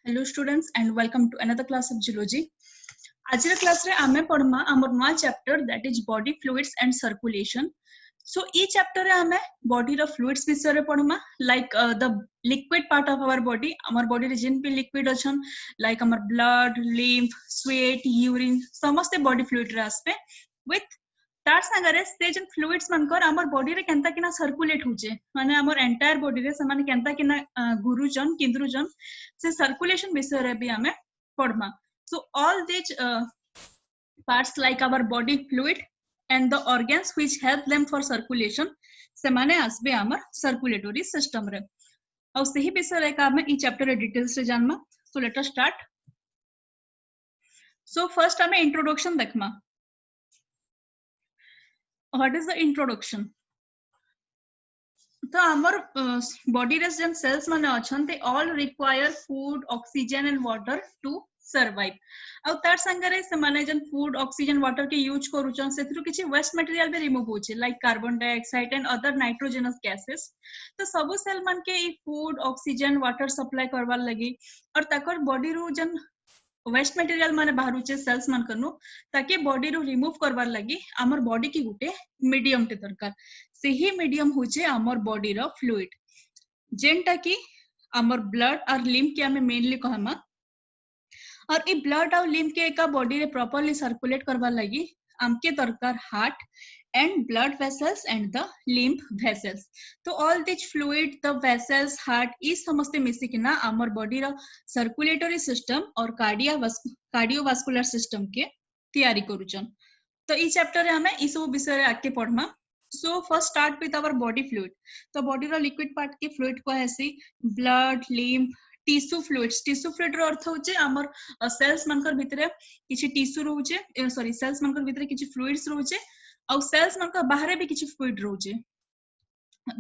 Hello students and welcome to another class of geology. आज class रे आमे पढ़मा हमर नवा chapter that is body fluids and circulation. So ई चैप्टर रे आमे बॉडी रो फ्लूइड्स विषय रे पढ़मा like the liquid part of our body. हमर बॉडी रे जिन भी लिक्विड अछन लाइक हमर ब्लड, लिम्फ, स्वेट, यूरिन समस्त बॉडी फ्लूइड रे आसपे विथ तार संगरे से जन फ्लूइड्स मनकर हमर बॉडी रे केनता किना सर्कुलेट होचे माने हमर एंटायर बॉडी रे समान केनता किना गुरुजन केंद्रुजन से सर्कुलेशन विषय रे भी हमें पढ़मा. So all these parts like our body fluid and the organs which help them for circulation से माने आसबे हमर circulatory system रे. और सही विषय रे का हमें ई चैप्टर रे डिटेल्स रे जानमा. So let us start. So first हमें introduction देखमा. What is the introduction? तो हमर बॉडी रे जन सेल्स माने अछन they all require food, oxygen and water to survive. और तार संगरे से माने जन फूड, ऑक्सीजन, वाटर के यूज करूचन सेथरु किछि वेस्ट मटेरियल भी रिमूव होचे like carbon dioxide and other nitrogenous gases. तो सबु सेल मन के ई फूड, ऑक्सीजन, वाटर सप्लाई करवार लगी और ताकर बॉडी रु जन वेस्ट मटेरियल माने बाहरुचे सेल्स मन कनु ताकि बॉडी रु रिमूव करवार लगी हमर बॉडी की गुटे मीडियम टे दरकार. सेही मीडियम होचे हमर बॉडी रो फ्लूइड जेनटा की हमर ब्लड और लिम्फ के हमें मेनली कहमा. और ई ब्लड और लिम्फ के का बॉडी रे प्रॉपर्ली सर्कुलेट करवा लगी हमके दरकार heart and blood vessels and the lymph vessels. तो all this fluid, the vessels, heart ई समस्त मिसी किना हमर बॉडी रो सर्कुलेटरी सिस्टम और कार्डियोवास्कुलर सिस्टम के तैयारी करूचन. तो ई चैप्टर रे हमें ई सब विषय रे आके पढ़मा. So first start with our body fluid. तो बॉडी रो लिक्विड पार्ट के फ्लूइड को ऐसी blood, lymph, tissue fluids. Tissue fluid रो अर्थ होचे हमर सेल्स मनकर भितरे किछि टिश्यू रहउचे सॉरी सेल्स मनकर भितरे किछि फ्लूइड्स रहउचे और सेल्स मनकर बाहरे भी किछि फ्लूइड रहउचे.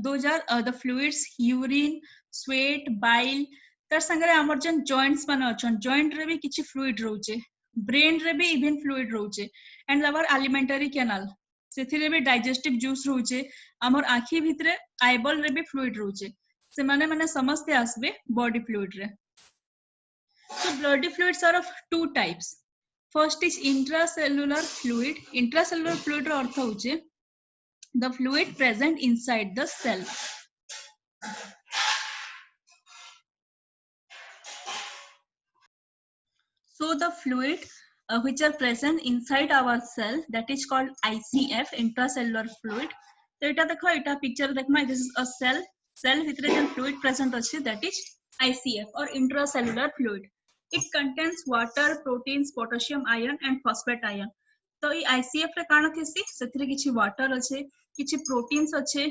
Those are the fluids urine, sweat, bile. तार संगरे हमर जन जॉइंट्स माने अछन जॉइंट रे भी किछि फ्लूइड रहउचे, ब्रेन रे भी इवन फ्लूइड रहउचे एंड आवर एलिमेंटरी कैनाल सेथिरे भी डाइजेस्टिव जूस रहउचे. हमर आंखी भितरे आईबॉल रे भी फ्लूइड रहउचे. से माने माने समझते आसबे बॉडी फ्लूइड रे. So bloody fluids are of two types. First is intracellular fluid. Intracellular fluid रो अर्थ होचे the fluid present inside the cell. So the fluid which are present inside our cell that is called ICF, intracellular fluid. तो इटा देखो इटा picture देखमा this is a cell. Cell भितरे जन fluid present अछि that is ICF or intracellular fluid. It contains water, proteins, potassium ion and phosphate ion. तो ई ICF रे काना थेसी सेथिरे किछि वाटर अछि, किछि प्रोटीन्स अछि,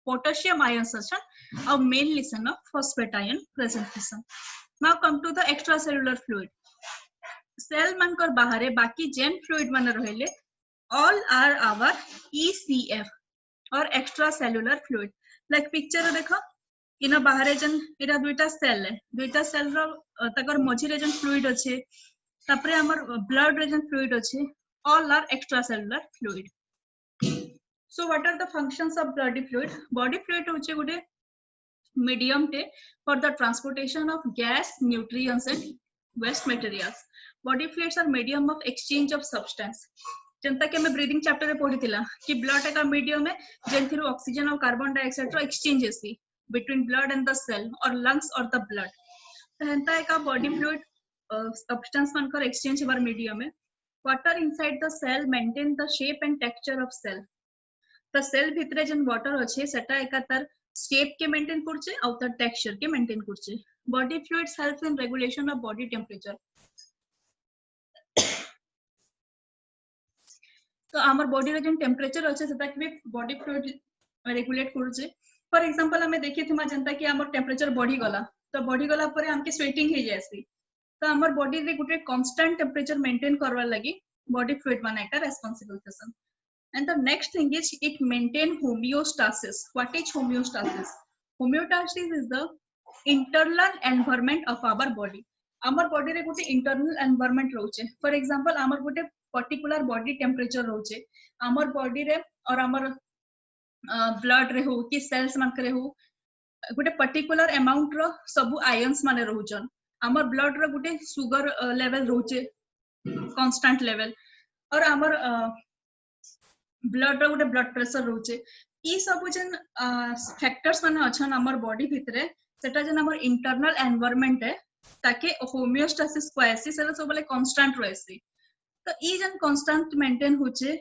पोटेशियम आयन्स अछि और mainly some of phosphate ion present थेसन. Now come to the extracellular fluid. Cell मनकर बाहरे बाकी जेन फ्लूइड मन रहले all are our ECF और extracellular fluid. लाइक पिक्चर देखो इना बाहरे जन इरा दुईटा सेल है, दुईटा सेल रो तकर मझी रे जन फ्लूइड अछि तापरे हमर ब्लड रे जन फ्लूइड अछि all are extracellular fluid. So what are the functions of bloody fluid? Body fluid होचे गुटे medium टे for the transportation of gas, nutrients and waste materials. Body fluids are medium of exchange of substance. जनता के मैं breathing chapter रे पढ़ितिला कि blood का medium है जेनथिरो oxygen और कार्बन डाइऑक्साइड रो एक्सचेंज हेसी between blood and the cell or lungs or the blood. हेंता का बॉडी फ्लूइड सब्सटेंस मनकर एक्सचेंज हमार मीडियम है. Water inside the cell maintain the shape and texture of cell. The cell भितरे जन water अछि सेटा एका तार शेप के मेंटेन करछे और तार टेक्सचर के मेंटेन करछे. Body fluids help in regulation of body temperature. तो हमर बॉडी रे जन टेम्परेचर अछि सेटा के बॉडी फ्लूइड रेगुलेट करछे. फॉर एग्जांपल हमें देखि थिमा जनता कि हमर टेम्परेचर बढ़ी गला तो बढ़ी गला परे हमके स्वेटिंग हे जायसी. तो हमर बॉडी रे गुटे कांस्टेंट टेम्परेचर मेंटेन करवा लगी बॉडी फ्लूइड माने का रेस्पोंसिबल थसन. And the next thing is it maintain homeostasis. What is homeostasis? Homeostasis is the internal environment of our body. हमर बॉडी रे गुटे इंटरनल एनवायरनमेंट रहउचे. फॉर एग्जांपल हमर गुटे पर्टिकुलर बॉडी टेम्परेचर रहउचे. हमर बॉडी रे और हमर ब्लड रे हो कि सेल्स मन करे हो गोटे पर्टिकुलर अमाउंट रो सब आयन्स माने रहउचन आमर ब्लड रो गुटे सुगर लेवल रोचे कांस्टेंट लेवल और आमर ब्लड रो गुटे ब्लड प्रेशर रोचे ई सब जन फैक्टर्स माने अछन आमर बॉडी भितरे सेटा जन आमर इंटरनल एनवायरनमेंट है ताके होमियोस्टेसिस क्वाइसिस सेटा सब बले कांस्टेंट रहसी तो ई जन कांस्टेंट मेंटेन होचे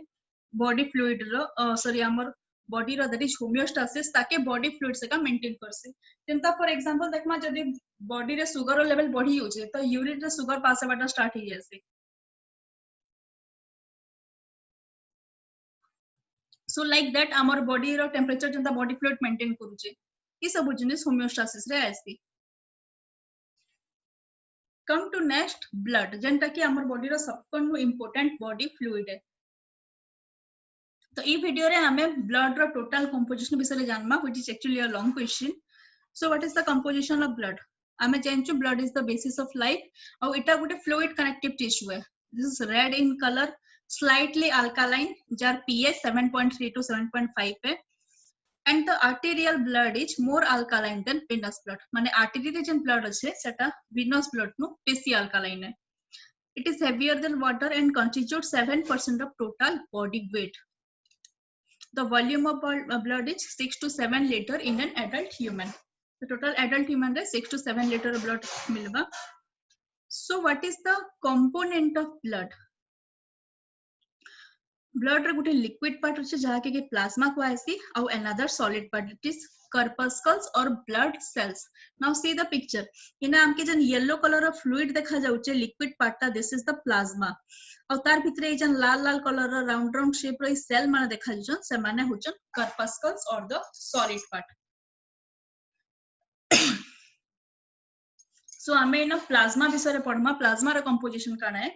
बॉडी फ्लूइड रो सॉरी आमर बॉडी रो दैट इज होमियोस्टेसिस ताके बॉडी फ्लूइड से का मेंटेन करसे जेंता फॉर एग्जांपल देखमा जदी बॉडी रे सुगर लेवल बढ़ी होचे तो यूरिन रे सुगर पास बाटा स्टार्ट हो जासे सो लाइक दैट आमर बॉडी रो टेंपरेचर जेंता बॉडी फ्लूइड मेंटेन करूचे ई सब जिनिस होमियोस्टेसिस रे आसी कम टू नेक्स्ट ब्लड जेंटा कि आमर बॉडी रो सबकनु इंपोर्टेंट बॉडी फ्लूइड है तो ई वीडियो रे हमें ब्लड रो टोटल कंपोजिशन विषय जानमा which is actually a long question so what is the composition of blood हमें जानछु blood is the basis of life और इटा गुटे फ्लूइड कनेक्टिव टिश्यू है this is red in colour slightly alkaline जार pH 7.3 to 7.5 पे and the arterial blood is more alkaline than venous blood माने artery रे जन blood अच्छे सेटा venous blood नु बेसी alkaline है it is heavier than water and constitutes 7% of total body weight the volume of blood is 6 to 7 liter in an adult human the total adult human रे 6 to 7 liter blood मिलबा so what is the component of blood blood रे गुटे liquid part अछि जहा के plasma को आसी और another solid part it is corpuscles और blood cells now see the picture इना हमके जन येलो कलर ऑफ फ्लूइड देखा जाउचे liquid part this is the plasma और तार भितरे जन लाल लाल कलर राउंड राउंड शेप रो सेल माने देखा जन से माने होचन corpuscles और द सॉलिड पार्ट सो हमें इना प्लाज्मा विषय रे पढमा प्लाज्मा रो कंपोजिशन काना है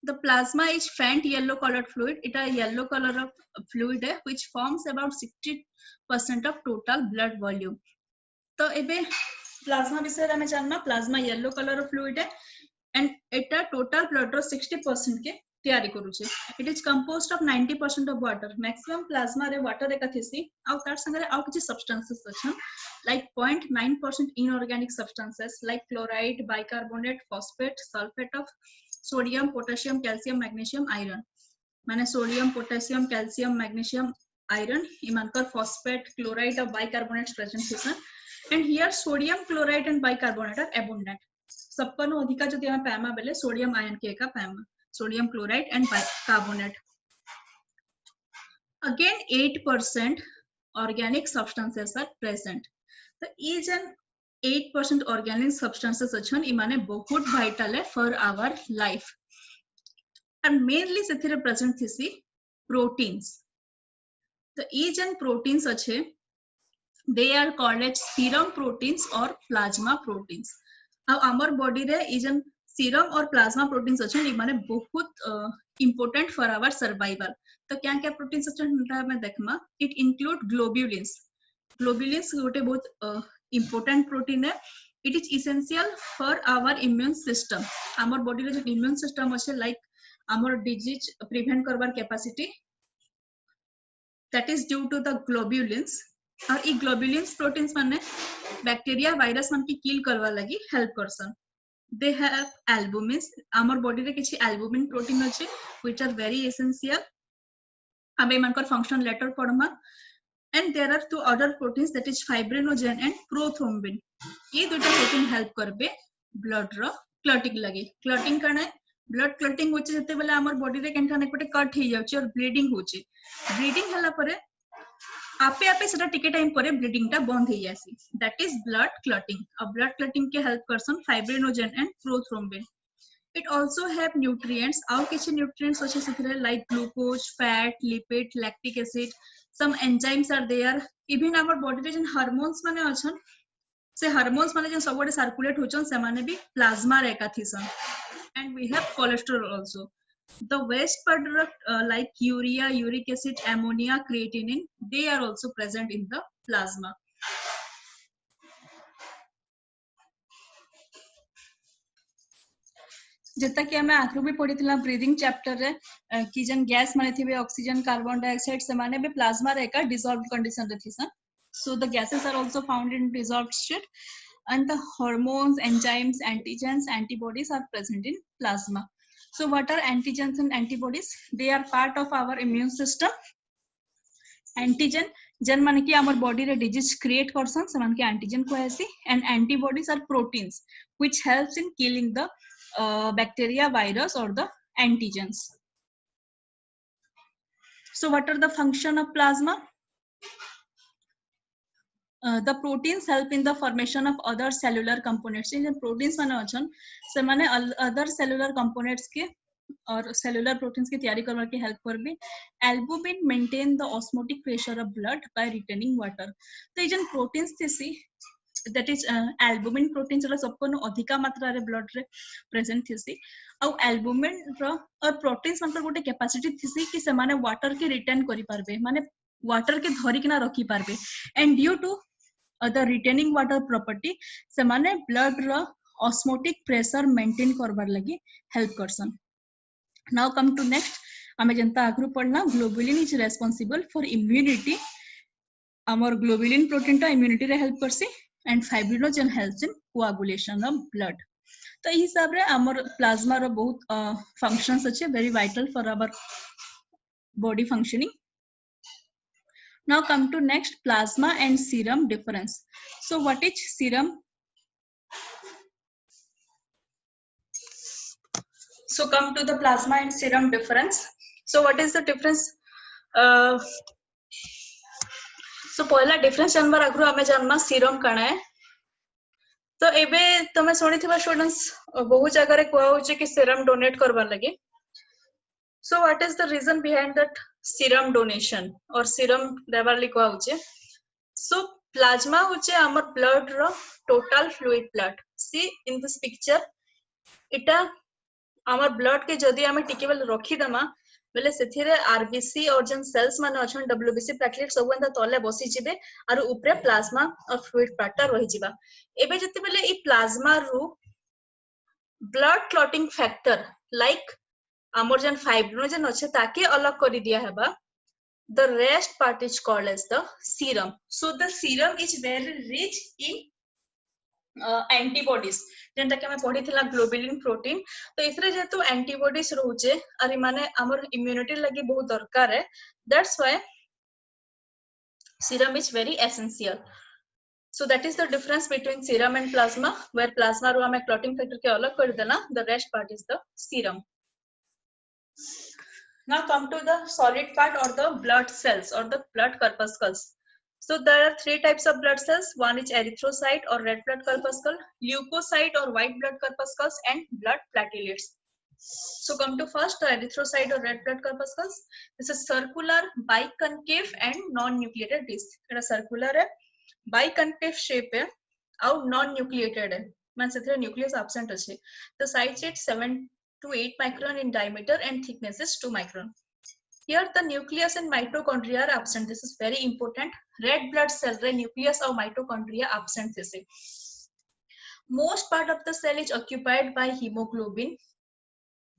The plasma is faint yellow colored fluid. It is a yellow color of fluid which forms about 60% of total blood volume. तो एबे प्लाज्मा विषय में जानना plasma yellow colour of fluid है एंड एटा टोटल ब्लड रो 60% के तैयारी करूचे it is composed of 90% of water maximum plasma रे वाटर एका थेसी आ तार संगे आ किछि सब्सटेंसेस अछि like 0.9% inorganic substances like chloride bicarbonate phosphate sulphate of sodium potassium calcium magnesium iron माने sodium potassium calcium magnesium iron इमानकर फॉस्फेट क्लोराइड और बाइकार्बोनेट प्रेजेंट हिसन and here sodium chloride and bicarbonate are abundant सबकनु अधिका जदि हम पैमा बेले sodium ion के का पैमा sodium chloride and bicarbonate again 8% organic substances are present तो ई जन 8% organic substances अछन इ माने बहुत vital है for our life and mainly सेथिरे present थिसी proteins तो ई जन proteins अच्छे they are called as serum proteins or plasma proteins अब आमर बॉडी रे ई जन सीरम और प्लाज्मा प्रोटीन्स अछन इ माने बहुत इंपोर्टेंट फॉर आवर सर्वाइवल तो क्या क्या प्रोटीन्स अछन हमरा में देखमा इट इंक्लूड ग्लोबुलिन्स गोटे बहुत इंपोर्टेंट प्रोटीन है it is essential for our immune system आमर बॉडी रे जो इम्यून सिस्टम अच्छे लाइक आमर डिजीज प्रिवेंट करबार capacity that is due to the globulins और ई ग्लोबुलिन्स प्रोटीन्स माने बैक्टीरिया वायरस मन की किल करवा लगी हेल्प करसन दे हैव एल्बुमिन्स आमर बॉडी रे किछि एल्बुमिन प्रोटीन अछि व्हिच आर वेरी एसेंशियल हमें मनकर फंक्शन लेटर पढमा and there are two other proteins that is fibrinogen and prothrombin ये दुटा प्रोटीन हेल्प करबे ब्लड रो क्लॉटिंग लगी क्लॉटिंग करना ब्लड क्लॉटिंग होचे जते बेले आमर बॉडी रे केनटा ने कोटे कट हे जाउची और ब्लीडिंग होची ब्लीडिंग हला परे आपे आपे सेटा टिके टाइम परे ब्लीडिंग टा बंद हो जासी दैट इज ब्लड क्लॉटिंग अब ब्लड क्लॉटिंग के हेल्प करसन fibrinogen and prothrombin it also have nutrients आउ किछ न्यूट्रिएंट्स होचे सेथरे like glucose fat lipid lactic acid some enzymes are there even our body रे जन हार्मोन्स माने अछन से हार्मोन्स माने जन सबडे सर्कुलेट होचन से माने भी प्लाज्मा रे का थिसन and we have cholesterol also The waste product like urea, uric acid, ammonia, creatinine, they are also present in the plasma. जता कि हमें आखरु भी पढ़ी थिला ब्रीदिंग चैप्टर रे कि जन गैस माने थिबे ऑक्सीजन कार्बन डाइऑक्साइड से माने भी प्लाज्मा रे का डिसॉल्व्ड कंडीशन रे थिसन so the gases are also found in dissolved state and the hormones, enzymes, antigens, antibodies are present in plasma. So what are antigens and antibodies? They are part of our immune system. Antigen जेन माने कि आमर body रे disease create करसन से माने कि antigen कहसी, and antibodies are proteins which helps in killing the bacteria, virus or the antigens. So what are the function of plasma? The proteins help in the formation of other cellular components. In proteins माने अछन से माने other cellular components के और cellular proteins की तैयारी करवा के help करबे. Albumin maintain the osmotic pressure of blood by retaining water. तो ये जन proteins थी that is albumin protein जरा सबको न अधिका मात्रा रे blood रे present थी और albumin रो और proteins मानकर गोटे capacity थी कि से माने water के retain करी पारबे माने water के धरी किना रखी पारबे, and due to the retaining water property से माने blood रो osmotic pressure maintain करबार लगी help Karsan. Now come to next आमे जनता आगरु पढ़ना globulin is responsible for immunity. आमर globulin protein टा immunity रे help करसी and fibrinogen helps in coagulation of blood. तो इस हिसाब रे आमर प्लाज्मा रो बहुत functions अच्छे very vital for our body functioning. Now come to next plasma and serum difference. So what is serum? So come to the plasma and serum difference. So what is the difference? So पहला difference जानवर आगु हमें जानना serum कण है. तो एबे तमे सुनी थिबा स्टूडेंट्स बहुत जगह रे कोआ होचे कि serum donate करबार लगे. So what is the reason behind that serum donation or serum देबार लि कोआ होचे? So plasma होचे हमर blood row total fluid blood. See in this picture इटा हमर blood के जदी हमें टिके बेल रखी दमा बेले सेथिरे RBC और जन cells माने अछन WBC platelet सब एंदा तले बसी जिबे आरो ऊपरे plasma और fluid part रहि जिबा. एबे जति बेले ई plasma रू blood clotting factor like हमर जन fibrinogen अछि ताके अलग करि दिया हेबा. The rest part is called as the serum. So the serum is very rich in antibodies. जेंटा के हमें पढ़ी थिला globulin protein. तो इसरे जेतु antibodies रहउचे अरि माने हमर immunity लगी बहुत दरकार है. That's why serum is very essential. So that is the difference between serum and plasma, where plasma रो हमें clotting factor के अलग कर देना, the rest part is the serum. Now come to the solid part or the blood cells or the blood corpuscles. So there are three types of blood cells. One is erythrocyte or red blood corpuscle, leukocyte or white blood corpuscles, and blood platelets. So come to first the erythrocyte or red blood corpuscles. This is circular, biconcave and non-nucleated disc. It is circular है, biconcave shape है, और non-nucleated है. मान से nucleus absent है. The size is 7 to 8 micron in diameter and thickness is 2 micron. Here the nucleus and mitochondria are absent. This is very important. Red blood cell re nucleus or mitochondria absent this is. Most part of the cell is occupied by hemoglobin.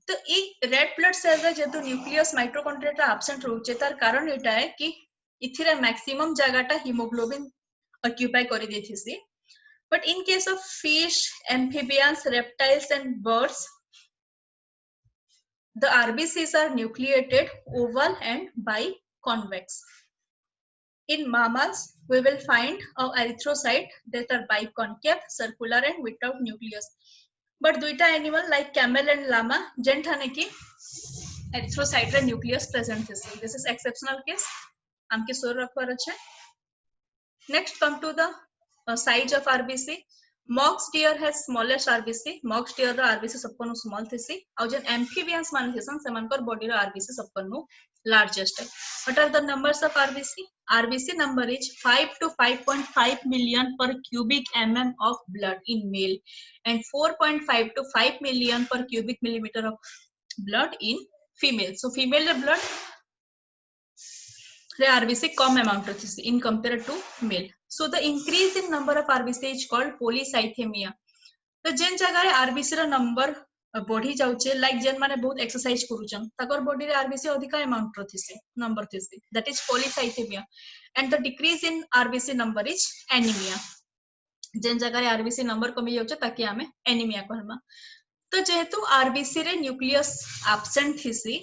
तो ई red blood cell रे जेतु nucleus mitochondria टा absent रहउचे तार कारण एटा है कि इथिरे maximum जगहटा hemoglobin occupy करि देथिसी. But in case of fish, amphibians, reptiles and birds, the RBCs are nucleated, oval and biconvex. In mammals, we will find a erythrocyte that are biconcave, circular and without nucleus. But duita animal like camel and llama, jenthane ki erythrocyte and nucleus present is. This is exceptional case. Amke sure rakhwar ache. Next, come to the size of RBC. Mox deer has smallest RBC. Mox deer row RBC सबको small Tessy. और जन amphibians मान थेसन सेमनकर body रो RBC सबको largest है. What are the numbers of RBC? RBC number is 5 to 5.5 million per cubic mm of blood in male and 4.5 to 5 million per cubic millimeter of blood in female. So female blood RBC come amount रथीसी in compared to male. So the increase in number of RBC is called polycythemia. तो जेन जगह रे RBC रो number बढ़ी जाउचे like जेन माने बहुत exercise करूचन ताकर body रे RBC अधिका amount रथीसी नंबर थीसी, that is polycythemia, and the decrease in RBC number is anemia. जेन जगह रे आरबीसी नंबर कमी जाउछ ताकि आमे एनीमिया कहमा। तो जेहेतु आरबीसी रे न्यूक्लियस एब्सेंट थिसी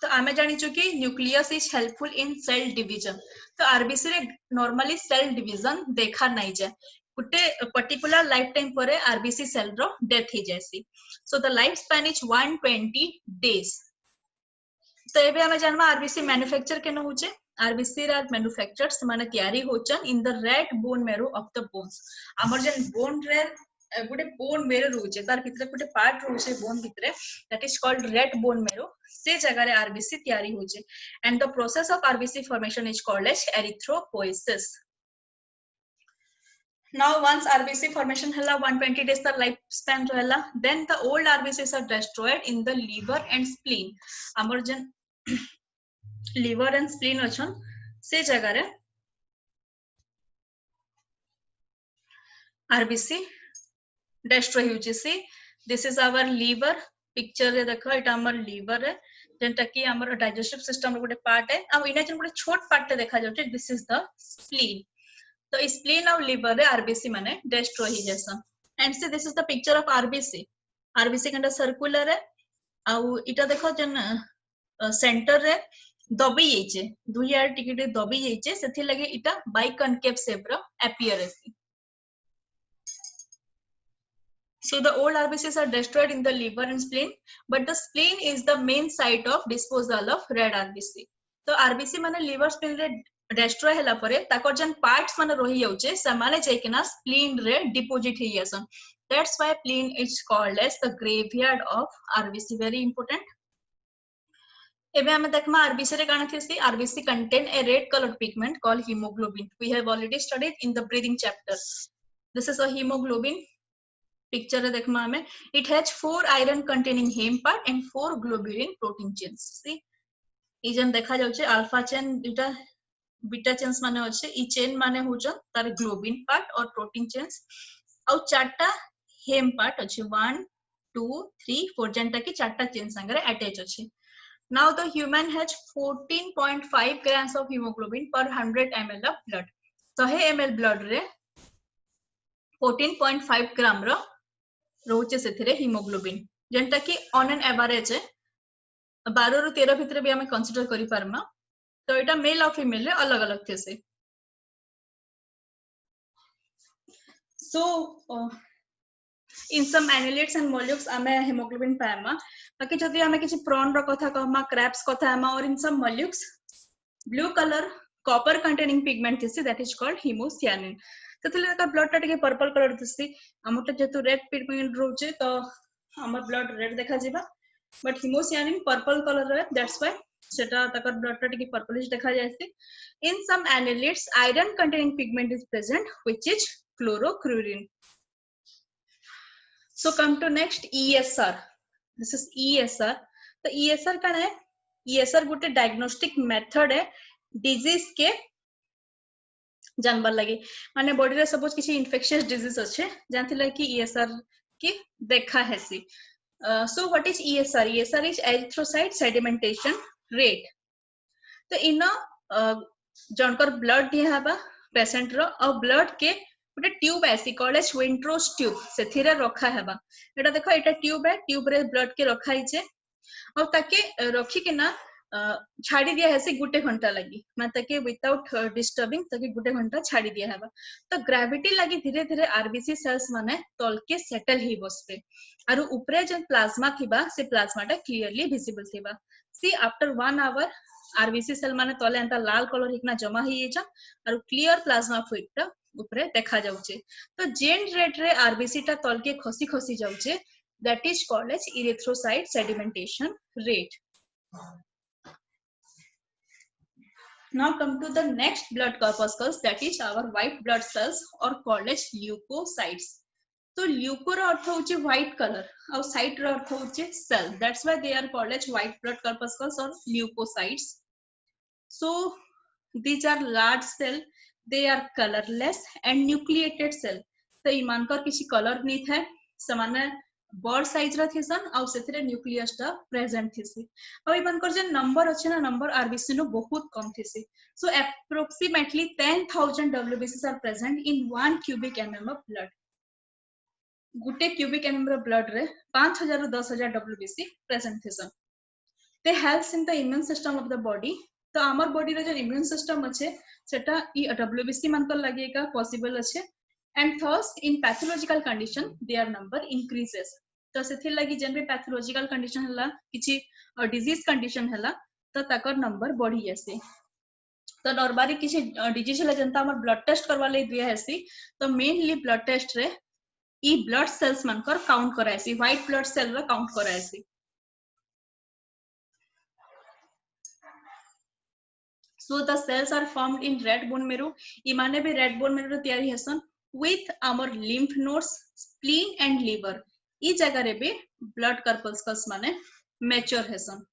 तो आमे जानिछु कि nucleus is helpful in cell division. तो आरबीसी रे नॉर्मली सेल डिवीजन देखा नहीं जाए गुटे पर्टिकुलर लाइफ टाइम परे आरबीसी सेल रो डेथ ही जैसी। So the life span is 120 days. तो एबे हमें जानबा आरबीसी मैन्युफैक्चर केन होचे। आरबीसी रा मैन्युफैक्चर से माने तैयारी होचन in the red bone marrow of the bones. हमर जे बोन रे गुटे बोन मेरो रहउचे तार भितरे गुटे पार्ट रहउचे बोन भितरे that is called red bone marrow से जगह रे आरबीसी तैयारी होचे and the process of RBC formation is called as erythropoiesis. Now once RBC formation hella 120 days the lifespan रहला then the old RBCs are destroyed in the liver and spleen। हमर जन liver and spleen अछन से जगह रे RBC destroy होची। से this is our liver picture रे देखो एटा हमर liver रे जेंटा कि हमर digestive system रो गुटे पार्ट है आ इना जन गुटे छोट पार्ट ते देखा जाउचे this is the spleen। तो spleen और liver रे RBC माने destroy ही जैसा। and see this is the picture of RBC कंडा सर्कुलर है आ इटा देखो जन सेंटर रे दबी जाइचे दुई आर टिकेट दबी जाइचे सेथि लगे इटा बाइकनकेव शेप रो अपीयर हेसी। So the old RBCs are destroyed in the liver and spleen, but the spleen is the main site of disposal of red RBC। तो RBC माने liver spleen रे destroy ହେଲା परे ताकर जन parts माने रही जाउचे से माने जेकिना spleen रे deposit he जासन। That's why spleen is called as the graveyard of RBC। Very important। एबे हमें देखमा RBC रे काना थिसी। RBC contain a red colored pigment called hemoglobin। We have already studied in the breathing chapter। This is a hemoglobin picture रे देखमा हमें it has 4 iron containing heme part and 4 globulin protein chains। see ई जन देखा जाउचे alpha chain दुटा beta chains माने होचे ई chain माने होचन तार ग्लोबिन पार्ट और प्रोटीन चेन्स और चारटा हेम पार्ट अछि 1 2 3 4 जनटा की चारटा चेन संगे अटैच अछि। Now the human has 14.5 grams of hemoglobin per 100 ml of blood। 100 ml blood रे 14.5 ग्राम रो रोचे सेथिरे हीमोग्लोबिन जेंटा कि ऑन एन एवरेज 12 रु 13 भितरे भी हमें कंसीडर करि पारमा। तो एटा मेल और फीमेल रे अलग अलग थेसे। सो in some annelids and mollusks हमें hemoglobin पाएमा। बाकी जदि हमें किछि प्रॉन रो कथा कहमा क्रैब्स कथा हमा और in some mollusks blue color copper containing pigment थिसी that is called hemocyanin। ततले का ब्लड टा टिके पर्पल कलर दिसती हमटा जेतु रेड पिगमेंट रोचे तो हमर ब्लड रेड देखा जिबा बट हिमोसियानिन पर्पल कलर रे दैट्स व्हाई सेटा तकर ब्लड टा टिके पर्पलिश देखा जायसी। In some annelids iron containing pigment is present which is chlorocruorin. So come to next ESR। This is ESR। तो ESR का है ESR गुटे डायग्नोस्टिक मेथड है डिजीज के जानबार लगे माने बॉडी रे सपोज किसी इन्फेक्शियस डिजीज अच्छे जानथिला कि ESR की देखा हेसी। So what is ESR? ESR is erythrocyte sedimentation rate. तो इन जनकर ब्लड दिया हबा पेशेंट रो और ब्लड के गोटे ट्यूब ऐसी कॉल्ड एज वेंट्रोस ट्यूब सेथिरे रखा हबा। एटा देखो एटा ट्यूब है ट्यूब रे ब्लड के रखा हिचे और ताके रखी के ना छाड़ी दिया है से गुटे घंटा लगी मैं ताके विदाउट डिस्टर्बिंग ताके गुटे घंटा छाड़ी दिया है। तो ग्रेविटी लगी धीरे धीरे आरबीसी सेल्स माने तल के सेटल ही बसबे आरो ऊपरे जन प्लाज्मा थिबा से प्लाज्मा टा क्लियरली विजिबल थिबा। सी आफ्टर 1 आवर आरबीसी सेल माने तले एंता लाल कलर हिकना जमा ही एजा आरो क्लियर प्लाज्मा फ्लूइड टा ऊपरे देखा जाउचे। तो जेन रेट रे आरबीसी टा तल के खसी खसी जाउचे that is called as erythrocyte sedimentation rate. Now come to the next blood corpuscles that is our white blood cells or called as leukocytes। So leuko रो अर्थ होचे white color और cyte रो अर्थ होचे cell। That's why they are called as white blood corpuscles or leukocytes। So these are large cell, they are colorless and nucleated cell। तो ईमान कर किसी colour नहीं थे समाने बड़ साइज रा थिसन आ सेथिरे न्यूक्लियस टा प्रेजेंट थिसी आ इमानकर जे नंबर अछि ना नंबर आरबीसी नो बहुत कम थिसी so approximately 10,000 WBCs are present in 1 cubic mm of blood गुटे cubic mm रो ब्लड रे 5000 रो 10000 WBC प्रेजेंट थिसन they helps in the immune system of the body तो आमर बॉडी रे जो इम्यून सिस्टम अच्छे सेटा ई WBC मानकर लगेगा पॉसिबल अच्छे and thus in pathological condition their number increases तो सेथिर लगी जेन भी पैथोलॉजिकल कंडीशन हला किछि डिजीज कंडीशन हला तो ताकर नंबर बढ़ी जासी तो नॉर्मली किछि डिजीज हला जनता हमर ब्लड टेस्ट करवा ले दिया हेसी तो मेनली ब्लड टेस्ट रे ई ब्लड सेल्स मानकर काउंट करायसी व्हाइट ब्लड सेल रे काउंट करायसी so the cells are formed in red bone marrow इमाने भी red bone marrow तैयारी Hasan with our lymph nodes spleen and liver ई जगह रे भी blood corpuscles माने mature Hasan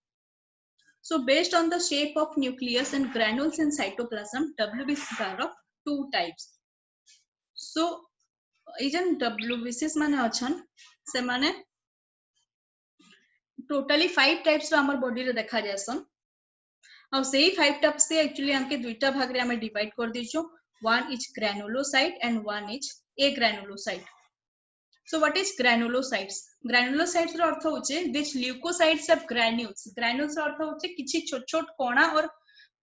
so based on the shape of nucleus and granules in cytoplasm WBCs are of two types so इजन WBCs माने अछन से माने totally 5 types रो हमर body रे देखा जायसन और सेही 5 टाइप्स से एक्चुअली हमके दुईटा भाग रे हमें डिवाइड कर दिछो one is granulocyte and one is agranulocyte so what is granulocytes granulocytes रो अर्थ होचे which leukocytes have granules रो अर्थ होचे किछि छोट छोट कोणा और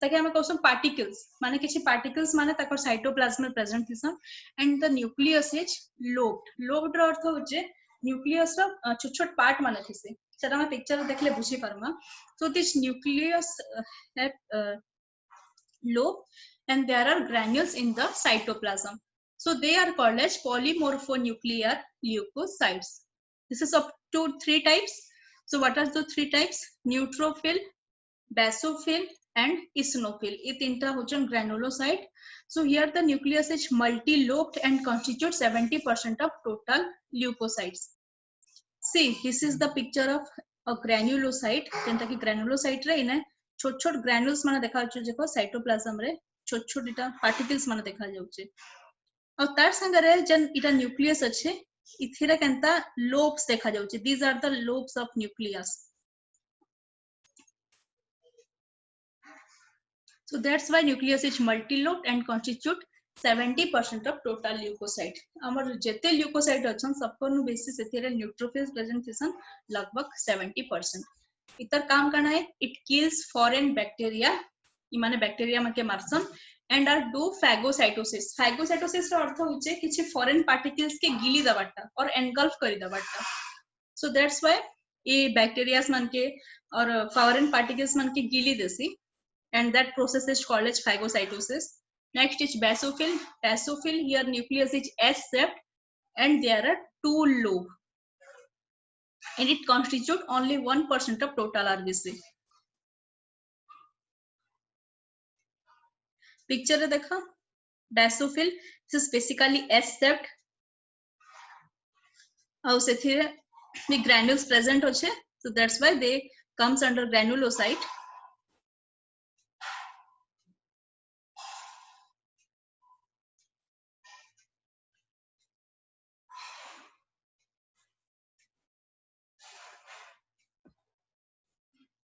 ताके हमें कहसम पार्टिकल्स माने किछि पार्टिकल्स माने ताकर साइटोप्लाज्म में प्रेजेंट थिसन and the nucleus is lobed रो अर्थ होचे न्यूक्लियस रो छोट छोट पार्ट माने थिसे सेटा हम पिक्चर देखले बुझी परमा so this nucleus have lobe and there are granules in the cytoplasm so they are called as polymorphonuclear leukocytes this is up to 3 types so what are the 3 types neutrophil basophil and eosinophil ये तीनटा होचन granulocyte so here the nucleus is multi-lobed and constitutes 70% of total leukocytes see this is the picture of a granulocyte जेंता कि granulocyte रे इने छोट छोट granules माने देखा जाउछ जेको साइटोप्लाज्म रे छोट छोट इटा पार्टिकल्स माने देखा जाउछ और तार संग रे जन इटा न्यूक्लियस अच्छे इथिरा केनता लोब्स देखा जाउछ these are the lobes of nucleus so that's why nucleus is multi-lobed and constitute 70% of total leukocyte हमर जेते leukocyte अछन सबको बेसी सेथिरे neutrophils present थिसन लगभग 70% इतर काम करना है it kills foreign bacteria इमाने बैक्टीरिया माके मारसन and are do phagocytosis रो अर्थ होचे किछि foreign particles के गिली दबाटा और engulf करी दबाटा so that's why ये bacteria मान के और foreign particles मान के गिली देसी and that process is called as phagocytosis next is basophil here nucleus is S-shaped and there are 2 lobes and it constitute only 1% of total RBC picture रे देखा basophil this is basically S-shaped और सेथिरे भी granules present होचे so that's why they comes under granulocyte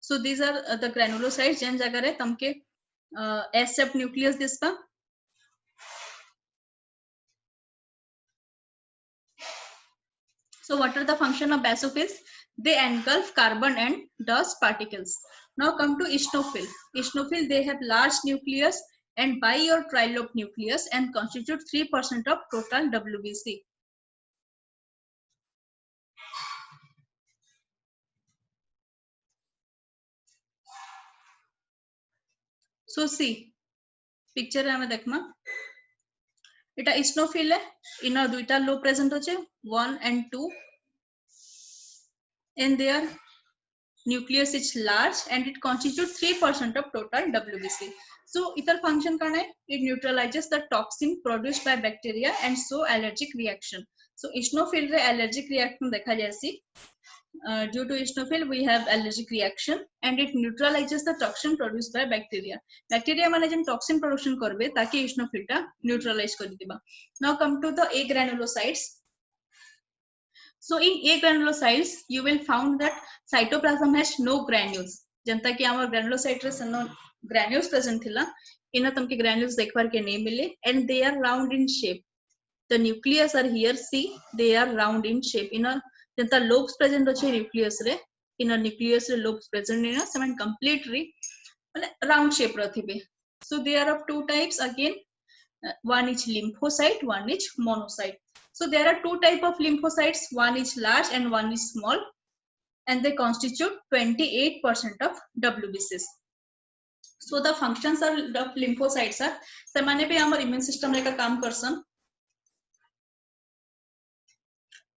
so these are the granulocytes जेन जगह रे तमके S-shaped nucleus दिसता so what are the function of basophils they engulf carbon and dust particles now come to eosinophil they have large nucleus and bi or trilobed nucleus and constitute 3% of total WBC so see picture रे हमें देखमा इटा eosinophil है इना दुईटा lobe present होचे 1 and 2 and their nucleus is large and it constitutes 3% of total WBC so इतर function करना है it neutralizes the toxin produced by bacteria and so allergic reaction so eosinophil रे allergic reaction देखा जायसी due to eosinophil we have allergic reaction and it neutralizes the toxin produced by bacteria माने जन toxin production करबे ताकि eosinophil टा neutralize कर दिबा now come to the agranulocytes So in agranulocytes you will found that cytoplasm has no granules जनता कि आमर granulocyte रे सनो granules present थिला इना तुमके granules देखबार के नहीं मिले and they are round in shape. The nucleus are here, see they are round in shape. In a Janata lobes present अच्छे nucleus रे in a nucleus रे lobes present in a seven completely round shape रथिबे. So they are of two types again. One is lymphocyte, one is monocyte. So there are two type of lymphocytes, one is large and one is small, and they constitute 28% of WBCs. So the functions of lymphocytes are semane पे हमर immune system रे का काम करसन.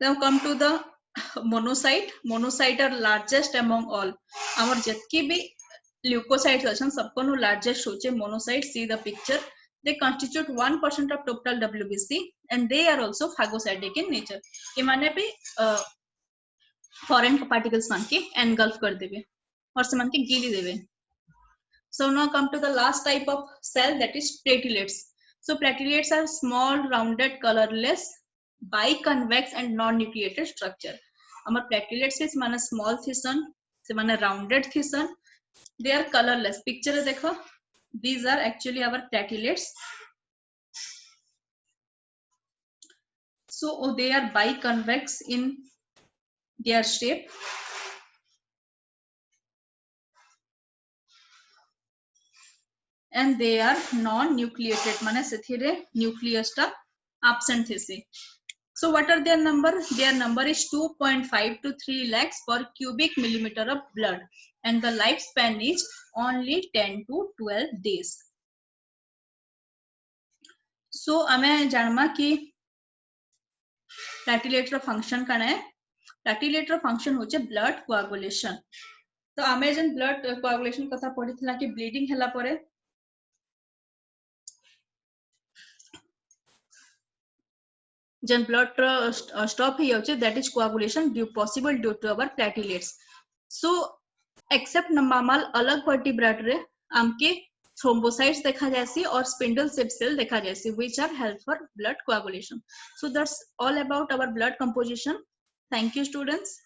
Now come to the monocyte. Monocyte are largest among all. हमर जतके भी leukocytes अछन सबको नु largest होचे monocyte. See the picture. They constitute 1% of total WBC and they are also phagocytic in nature. इमाने पे foreign particles मान के engulf कर देवे और से मान के गिरी देवे. So now come to the last type of cell, that is platelets. So platelets are small, rounded, colorless, biconvex and non-nucleated structure. हमारे platelets से माने small थिसन, से माने rounded थिसन. They are colorless. Picture है देखो. These are actually our platelets. So they are biconvex in their shape. And they are non-nucleated. माने सेथिरे nucleus टा absent थिसे. So what are their number? Their number is 2.5 to 3 lakhs per cubic millimeter of blood, and the lifespan is only 10 to 12 days. So हमें जानना कि platelet रो function कने है. Platelet रो function होचे blood coagulation. तो हमें जन blood coagulation कथा पढ़ी थिला कि bleeding हला परे जन blood stop ही होचे, that is coagulation due possible due to our platelets. So except नमामल अलग vertebrate रे हमके thrombocytes देखा जैसी और spindle cell देखा जैसी, which are help for blood coagulation. So that's all about our blood composition. Thank you students.